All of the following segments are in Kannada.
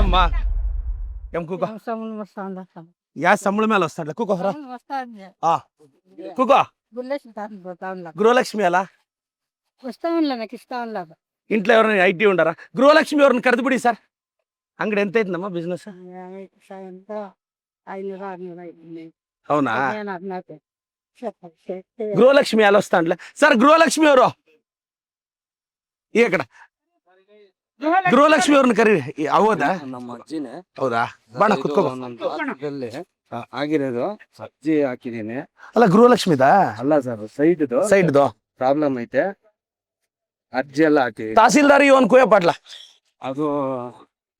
ఏమ్మా ఏం కూకో యా సంబళ మేళ వస్తాడు కూకో రా కూకో గృహలక్ష్మి అలా ఇంట్లో ఎవరైనా ఐటీ ఉండరా గృహలక్ష్మి ఎవరిని కరెదుబిడి సార్ అంగడి ఎంత అవుతుందమ్మా బిజినెస్ అవునా ಗೃಹಲಕ್ಷ್ಮಿ ಅಲ್ಲಿ ವಸ್ತಾಂಡ್ಲೆ ಸರ್ ಗೃಹಲಕ್ಷ್ಮಿ ಅವರು ఇక్కడ ಗೃಹಲಕ್ಷ್ಮಿ ಅವ್ರನ್ನ ಕರೀರಿ ಹೌದಾ ನಮ್ಮ ಅಜ್ಜಿನೇ ಹೌದಾ ಬಾಣ ಕುತ್ಕೋ ಆಗಿರೋದು ಅಜ್ಜಿ ಹಾಕಿದೀನಿ ಅಲ್ಲ ಗೃಹಲಕ್ಷ್ಮಿದಾ ಅಲ್ಲ ಸರ್ ಸೈಡ್ದು ಪ್ರಾಬ್ಲಮ್ ಐತೆ ಅರ್ಜಿ ಎಲ್ಲ ಹಾಕಿದೀನಿ ತಹಸೀಲ್ದಾರ್ ಇವನ್ ಕುಯ್ಯ ಪಾಟ್ಲ ಅದು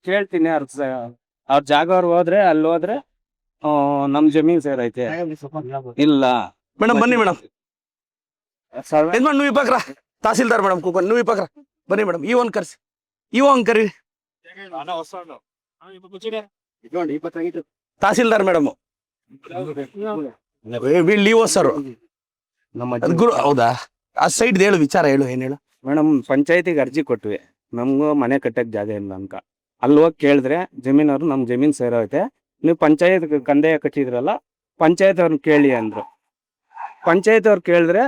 ಕೇಳ್ತೀನಿ ಅವ್ರ ಜಾಗ ಅವ್ರು ಹೋದ್ರೆ ಅಲ್ಲಿ ಹೋದ್ರೆ ನಮ್ ಜಮೀನ್ ಸೇರೈತೆ ಇಲ್ಲ ಮೇಡಮ್ ಬನ್ನಿ ಮೇಡಮ್ ನೀವು ಇಪ್ಪಕ್ರ ತಹಸೀಲ್ದಾರ್ ಮೇಡಮ್ ಕೂಕೊಂಡು ನೀವು ಇಪ್ಪಕ್ರ ಬನ್ನಿ ಮೇಡಮ್ ಇವನ್ ಕರ್ಸಿ ಇವನ್ ಕರಿ ತಹಸೀಲ್ದಾರ್ ಮೇಡಮ್ ಲೀವ್ ಸರ್ ಹೌದಾ ಆ ಸೈಡ್ ಹೇಳು ವಿಚಾರ ಹೇಳು ಏನ್ ಹೇಳು ಮೇಡಮ್ ಪಂಚಾಯತಿಗೆ ಅರ್ಜಿ ಕೊಟ್ವಿ ನಮ್ಗೂ ಮನೆ ಕಟ್ಟಕ್ ಜಾಗ ಇಲ್ಲ ಅಂತ ಅಲ್ಲಿ ಹೋಗಿ ಕೇಳಿದ್ರೆ ಜಮೀನವ್ರು ನಮ್ ಜಮೀನ್ ಸೇರೈತೆ ನೀವು ಪಂಚಾಯತ್ ಕಂದಾಯ ಕಟ್ಟಿದ್ರಲ್ಲ ಪಂಚಾಯತ್ ಅವ್ರನ್ನ ಕೇಳಿ ಅಂದ್ರು ಪಂಚಾಯತ್ ಅವ್ರು ಕೇಳಿದ್ರೆ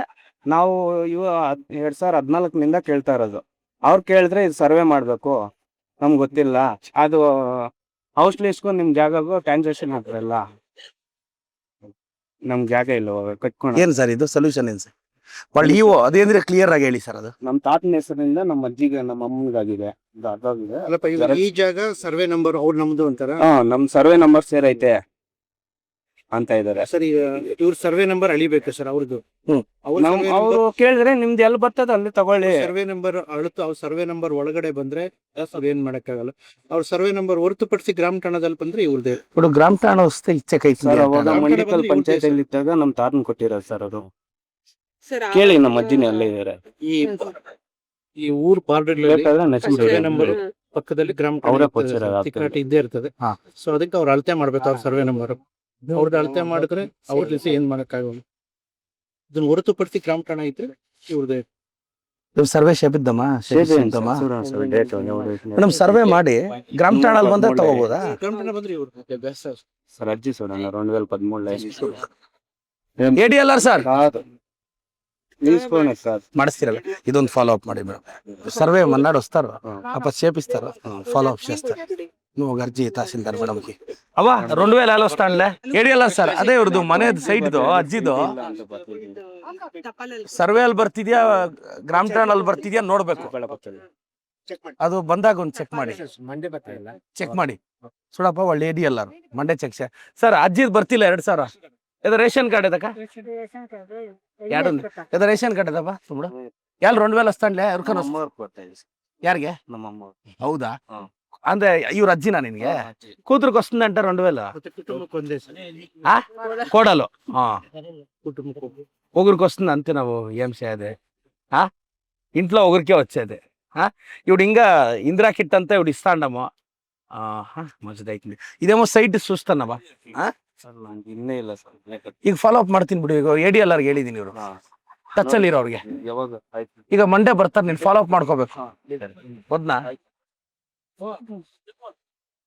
ನಾವು 2014 ಕೇಳ್ತಾ ಇರೋದು ಅವ್ರು ಕೇಳಿದ್ರೆ ಇದು ಸರ್ವೆ ಮಾಡ್ಬೇಕು ನಮ್ಗೆ ಗೊತ್ತಿಲ್ಲ ಅದು ಹೌಸ್ ಲೀಸ್ಗೂ ನಿಮ್ ಜಾಗಗೂ ಟ್ರಾನ್ಸಾಕ್ಷನ್ ಆಗ್ತಾರಲ್ಲ ನಮ್ ಜಾಗ ಇಲ್ಲ ಕಟ್ಕೊಂಡು ಏನ್ ಸರ್ ಇದು ಸೊಲ್ಯೂಷನ್ ಏನ್ ಸರ್ ಒಳ್ಳೆ ಇವು ಅದೇಂದ್ರೆ ಕ್ಲಿಯರ್ ಆಗಿ ಹೇಳಿ ಸರ್ ಅದು ನಮ್ ತಾತನ ಹೆಸರಿನಿಂದ ನಮ್ಮ ಅಜ್ಜಿಗೆ ನಮ್ಮ ಅಮ್ಮನಿಗಾಗಿದೆ ಈ ಜಾಗ ಸರ್ವೆ ನಂಬರ್ ಅವ್ರ ನಮ್ದು ಅಂತಾರ ನಮ್ ಸರ್ವೆ ನಂಬರ್ ಸೇರೈತೆ ಅಂತ ಇದಾರೆ ಸರ್ ಇವ್ರ ಸರ್ವೆ ನಂಬರ್ ಅಳಿಬೇಕು ಸರ್ ಅವ್ರದ್ದು ಅವ್ರು ಕೇಳಿದ್ರೆ ನಿಮ್ದು ಎಲ್ಲಿ ಬರ್ತದ ಅಲ್ಲಿ ತಗೊಳ್ಳಿ ಸರ್ವೆ ನಂಬರ್ ಅಳುತ್ತು ಅವ್ರ ಸರ್ವೆ ನಂಬರ್ ಒಳಗಡೆ ಬಂದ್ರೆ ಏನ್ ಮಾಡಕ್ಕಾಗಲ್ಲ ಅವ್ರ ಸರ್ವೆ ನಂಬರ್ ಹೊರತುಪಡಿಸಿ ಗ್ರಾಮ ಠಾಣದಲ್ಲಿ ಬಂದ್ರೆ ಇವ್ರದೇ ಗ್ರಾಮ ಠಾಣ ವಸ್ತು ಇಚ್ಛೆ ಕೈ ಸರ್ ಅವಾಗ ಮಂಡಿಕಲ್ ಪಂಚಾಯತ್ ಅಲ್ಲಿ ಇದ್ದಾಗ ನಮ್ ತಾತನ್ ಕೊಟ್ಟಿರೋದು ಸರ್ ಅದು ಕೇಳಿ ನಮ್ಮ ಅಜ್ಜಿನ ಅಲ್ಲೇ ಇದಾರೆ ಈ ಊರ್ ಬಾರ್ಡರ್ ಸರ್ವೆ ನಂಬರ್ ಪಕ್ಕದಲ್ಲಿ ಗ್ರಾಮ ತಿಕ್ಕಾಟಿ ಇದ್ದೇ ಇರ್ತದೆ ಸೊ ಅದಕ್ಕೆ ಅವ್ರು ಅಳತೆ ಮಾಡ್ಬೇಕು ಅವ್ರ ಸರ್ವೆ ನಂಬರ್ ಅವ್ರದ್ದು ಅಳತೆ ಮಾಡಿದ್ರೆ ಅವ್ರ ಏನ್ ಮಾಡಕ್ಕಾಗಲ್ಲ ಇದನ್ನ ಹೊರತುಪಡಿಸಿ ಗ್ರಾಮ ಠಾಣ ಇದ್ರೆ ಇವ್ರದೇ ಸರ್ವೆ ಶೇಪಿದ್ದಮ್ಮ ಮೇಡಮ್ ಸರ್ವೆ ಮಾಡಿ ಗ್ರಾಮ ಠಾಣಲ್ಲಿ ಬಂದ್ರೆ ತಗೋಬೋದಾ ಗ್ರಾಮ ಠಾಣ ಬಂದ್ರೆ ಇವ್ರ ಸರ್ ಅಜ್ಜಿ ಸರ್ 2013 ADLR ಸರ್ ಸರ್ ಮಾಡಿಸ್ತಿರಲ್ಲ ಇದೊಂದು ಫಾಲೋ ಅಪ್ ಮಾಡಿ ಮೇಡಮ್ ಸರ್ವೆ మన్నాడు వస్తారు అప్ప చేపిస్తారు ఫాలో అప్ చేస్తారు నువ్వు గర్జీ తహసీల్దార్ మేడం కి అవ్వ 2000 వస్తానులే ADLR ಸರ್ ಅದೇ ಇವ್ರದ್ದು ಮನೆದು ಸೈಡ್ದು ಅಜ್ಜಿದು ಸರ್ವೆ ಅಲ್ಲಿ ಬರ್ತಿದ್ಯಾ ಗ್ರಾಮ ಠಾಣಲ್ಲಿ ಬರ್ತಿದ್ಯಾ ನೋಡ್ಬೇಕು ಅದು ಬಂದಾಗ ಒಂದು ಚೆಕ್ ಮಾಡಿ ಚೆಕ್ ಮಾಡಿ ಸುಡಪ್ಪ ಒಳ್ಳೆ ADLR ಮಂಡೆ ಚೆಕ್ ಸರ್ ಅಜ್ಜಿದ್ ಬರ್ತಿಲ್ಲ 2000 ಇದು ರೇಷನ್ ಕಾರ್ಡ್ ಇದಕ್ಕ ಇದು ರೇಷನ್ ಕಾರ್ಡ್ ಇದಪ್ಪ ತುಂಬ ಯಾರು 2000 వస్తానులే ಯಾರಿಗೆ ನಮ್ಮಮ್ಮ ಹೌದಾ ಅಂದ್ರೆ ಇವ್ರ ಅಜ್ಜಿನ ನಿನ್ಗೆ ಕೂతురుకి వస్తుందంట 2000 కోడలు ఒకరికి వస్తుంది అంతే ನಾವು ఏం చేయదే ఇంట్లో ఒకరికే వచ్చేది ఇవిడు ఇంకా ఇందిరా కిట్ అంతా ఇవిడు ఇస్తాండము మంచిదైతుంది ఇదేమో సైట్ చూస్తున్నావా ಇನ್ನೇ ಇಲ್ಲ ಸರ್ ಈಗ ಫಾಲೋ ಅಪ್ ಮಾಡ್ತೀನಿ ಬಿಡಿ ಈಗ ADLR ಹೇಳಿದೀನಿ ಇವರು ಟಚ್ ಅಲ್ಲಿ ಇರೋ ಅವ್ರಿಗೆ ಯಾವಾಗ ಈಗ ಮಂಡೇ ಬರ್ತಾರೆ ನೀನ್ ಫಾಲೋ ಅಪ್ ಮಾಡ್ಕೋಬೇಕು ಹೋದ್ನಾ